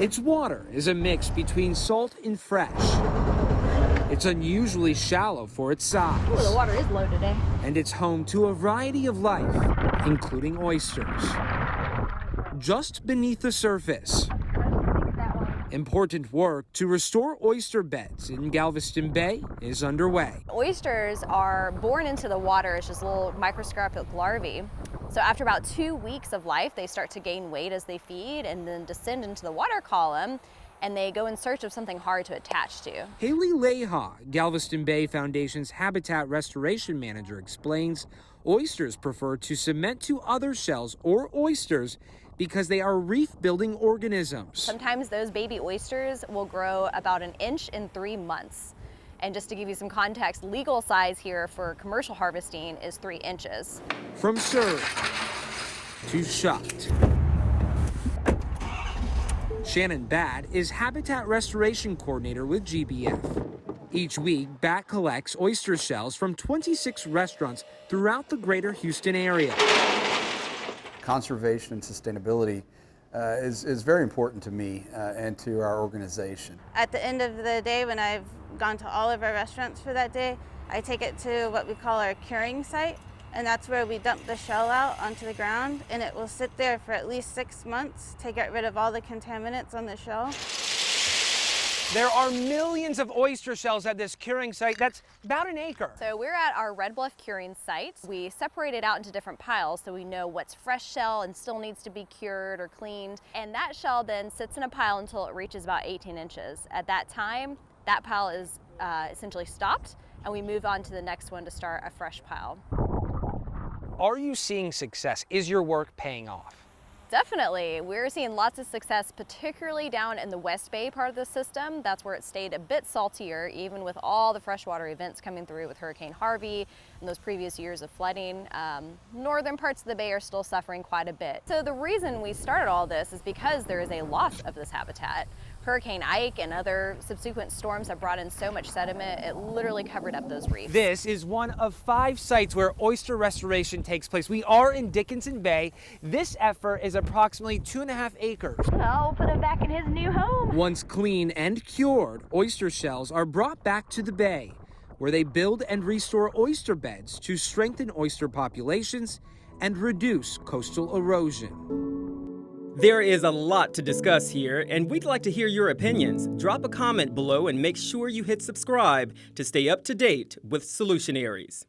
Its water is a mix between salt and fresh. It's unusually shallow for its size. Ooh, the water is low today. And it's home to a variety of life, including oysters. Just beneath the surface, important work to restore oyster beds in Galveston Bay is underway. Oysters are born into the water as just little microscopic larvae. So after about 2 weeks of life, they start to gain weight as they feed and then descend into the water column, and they go in search of something hard to attach to. Haley Leha, Galveston Bay Foundation's Habitat Restoration Manager, explains oysters prefer to cement to other shells or oysters because they are reef-building organisms. Sometimes those baby oysters will grow about 1 inch in 3 months. And just to give you some context, legal size here for commercial harvesting is 3 inches. From served to shucked. Shannon Badd is Habitat Restoration Coordinator with GBF. Each week, Badd collects oyster shells from 26 restaurants throughout the greater Houston area. Conservation and sustainability is very important to me and to our organization. At the end of the day, when I've gone to all of our restaurants for that day, I take it to what we call our curing site, and that's where we dump the shell out onto the ground, and it will sit there for at least 6 months to get rid of all the contaminants on the shell. There are millions of oyster shells at this curing site. That's about 1 acre. So we're at our Red Bluff curing site. We separate it out into different piles so we know what's fresh shell and still needs to be cured or cleaned. And that shell then sits in a pile until it reaches about 18 inches. At that time, that pile is essentially stopped, and we move on to the next one to start a fresh pile. Are you seeing success? Is your work paying off? Definitely. We're seeing lots of success, particularly down in the West Bay part of the system. That's where it stayed a bit saltier, even with all the freshwater events coming through with Hurricane Harvey and those previous years of flooding. Northern parts of the Bay are still suffering quite a bit. So the reason we started all this is because there is a loss of this habitat. Hurricane Ike and other subsequent storms have brought in so much sediment, it literally covered up those reefs. This is one of 5 sites where oyster restoration takes place. We are in Dickinson Bay. This effort is approximately 2.5 acres. I'll put him back in his new home. Once clean and cured, oyster shells are brought back to the bay, where they build and restore oyster beds to strengthen oyster populations and reduce coastal erosion. There is a lot to discuss here, and we'd like to hear your opinions. Drop a comment below and make sure you hit subscribe to stay up to date with Solutionaries.